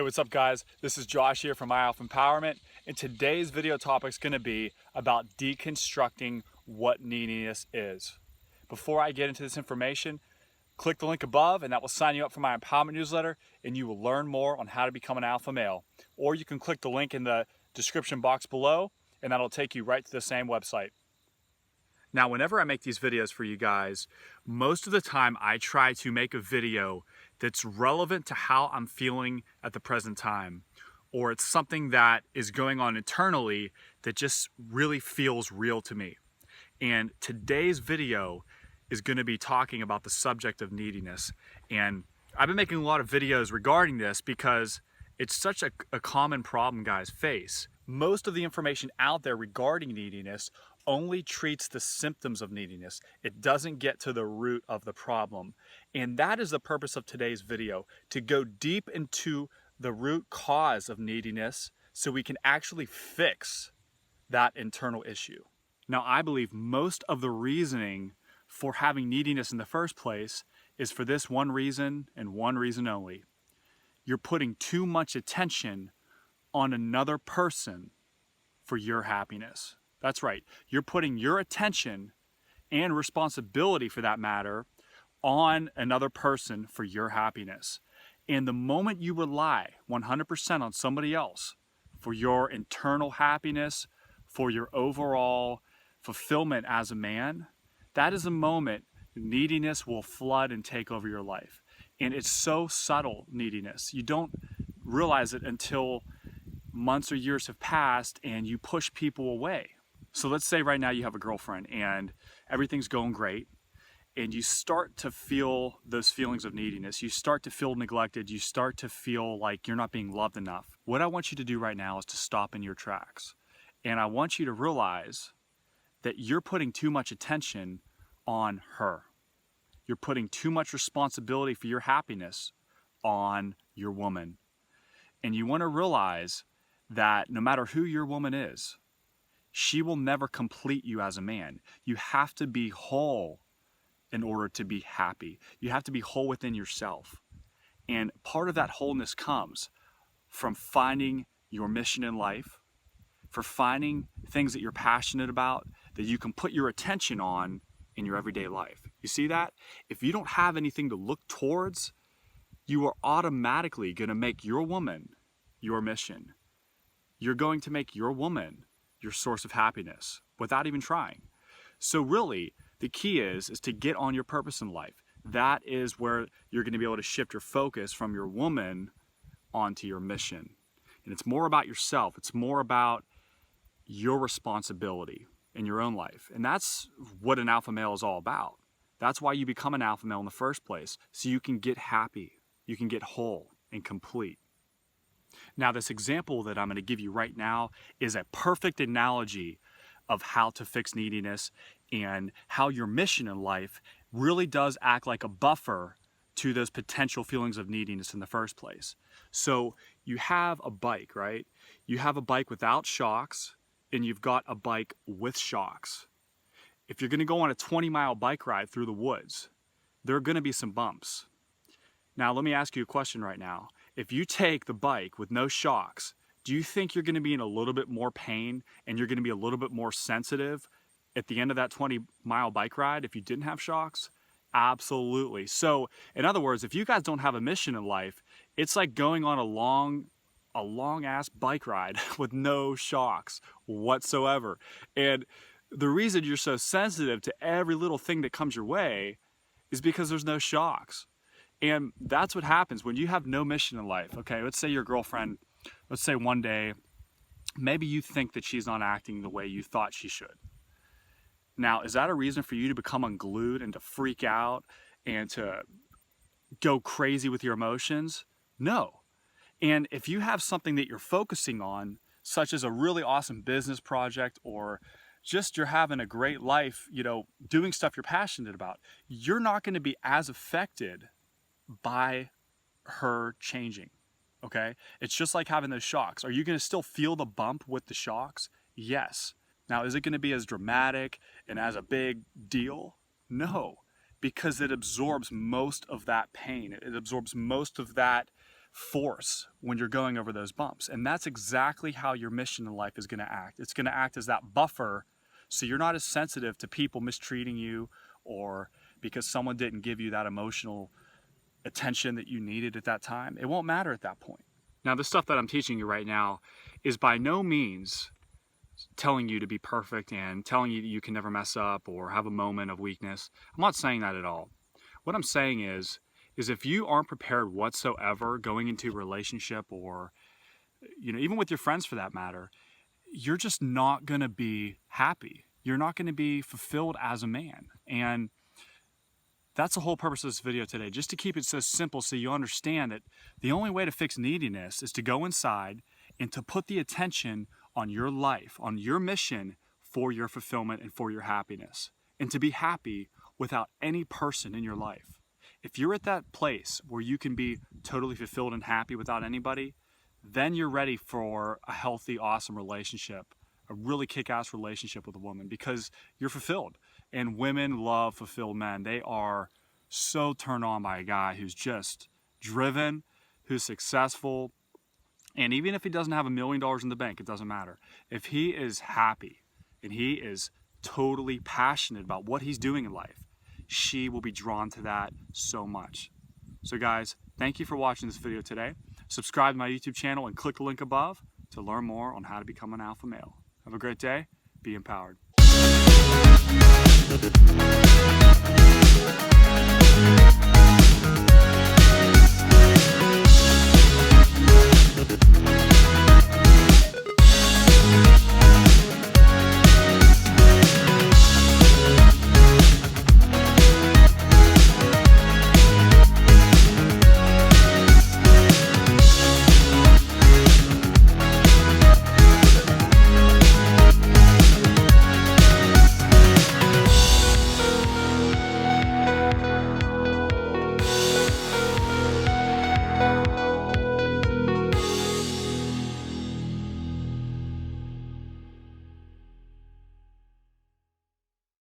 Hey, what's up guys? This is Josh here from My Alpha Empowerment, and today's video topic is going to be about deconstructing what neediness is. Before I get into this information, click the link above and that will sign you up for my empowerment newsletter, and you will learn more on how to become an alpha male. Or you can click the link in the description box below and that'll take you right to the same website. Now, whenever I make these videos for you guys, most of the time I try to make a video that's relevant to how I'm feeling at the present time, or it's something that is going on internally that just really feels real to me. And today's video is going to be talking about the subject of neediness. And I've been making a lot of videos regarding this because it's such a common problem guys face. Most of the information out there regarding neediness only treats the symptoms of neediness. It doesn't get to the root of the problem. And that is the purpose of today's video, to go deep into the root cause of neediness so we can actually fix that internal issue. Now, I believe most of the reasoning for having neediness in the first place is for this one reason and one reason only. You're putting too much attention on another person for your happiness. That's right. You're putting your attention and responsibility, for that matter, on another person for your happiness. And the moment you rely 100% on somebody else for your internal happiness, for your overall fulfillment as a man, that is the moment neediness will flood and take over your life. And it's so subtle, neediness. You don't realize it until months or years have passed and you push people away. So let's say right now you have a girlfriend and everything's going great, and you start to feel those feelings of neediness. You start to feel neglected. You start to feel like you're not being loved enough. What I want you to do right now is to stop in your tracks. And I want you to realize that you're putting too much attention on her. You're putting too much responsibility for your happiness on your woman. And you want to realize that no matter who your woman is, she will never complete you as a man. You have to be whole in order to be happy. You have to be whole within yourself. And part of that wholeness comes from finding your mission in life, for finding things that you're passionate about, that you can put your attention on in your everyday life. You see that? If you don't have anything to look towards, you are automatically going to make your woman your mission. You're going to make your woman your source of happiness without even trying. So really, the key is to get on your purpose in life. That is where you're going to be able to shift your focus from your woman onto your mission. And it's more about yourself. It's more about your responsibility in your own life. And that's what an alpha male is all about. That's why you become an alpha male in the first place, so you can get happy, you can get whole and complete. Now, this example that I'm going to give you right now is a perfect analogy of how to fix neediness and how your mission in life really does act like a buffer to those potential feelings of neediness in the first place. So you have a bike, right? You have a bike without shocks, and you've got a bike with shocks. If you're going to go on a 20-mile bike ride through the woods, there are going to be some bumps. Now, let me ask you a question right now. If you take the bike with no shocks, do you think you're going to be in a little bit more pain and you're going to be a little bit more sensitive at the end of that 20-mile bike ride if you didn't have shocks? Absolutely. So, in other words, if you guys don't have a mission in life, it's like going on a long-ass bike ride with no shocks whatsoever. And the reason you're so sensitive to every little thing that comes your way is because there's no shocks. And that's what happens when you have no mission in life. Okay, let's say your girlfriend, let's say one day, maybe you think that she's not acting the way you thought she should. Now, is that a reason for you to become unglued and to freak out and to go crazy with your emotions? No. And if you have something that you're focusing on, such as a really awesome business project, or just you're having a great life, doing stuff you're passionate about, you're not going to be as affected by her changing. Okay? It's just like having those shocks. Are you going to still feel the bump with the shocks? Yes. Now, is it going to be as dramatic and as a big deal? No, because it absorbs most of that pain. It absorbs most of that force when you're going over those bumps. And that's exactly how your mission in life is going to act. It's going to act as that buffer, so you're not as sensitive to people mistreating you, or because someone didn't give you that emotional attention that you needed at that time. It won't matter at that point. Now, the stuff that I'm teaching you right now is by no means telling you to be perfect and telling you that you can never mess up or have a moment of weakness. I'm not saying that at all. What I'm saying is if you aren't prepared whatsoever going into a relationship, or even with your friends for that matter, you're just not going to be happy. You're not going to be fulfilled as a man. And that's the whole purpose of this video today, just to keep it so simple so you understand that the only way to fix neediness is to go inside and to put the attention on your life, on your mission for your fulfillment and for your happiness, and to be happy without any person in your life. If you're at that place where you can be totally fulfilled and happy without anybody, then you're ready for a healthy, awesome relationship, a really kick-ass relationship with a woman, because you're fulfilled. And women love fulfilled men. They are so turned on by a guy who's just driven, who's successful. And even if he doesn't have $1 million in the bank, it doesn't matter. If he is happy and he is totally passionate about what he's doing in life, she will be drawn to that so much. So guys, thank you for watching this video today. Subscribe to my YouTube channel and click the link above to learn more on how to become an alpha male. Have a great day. Be empowered.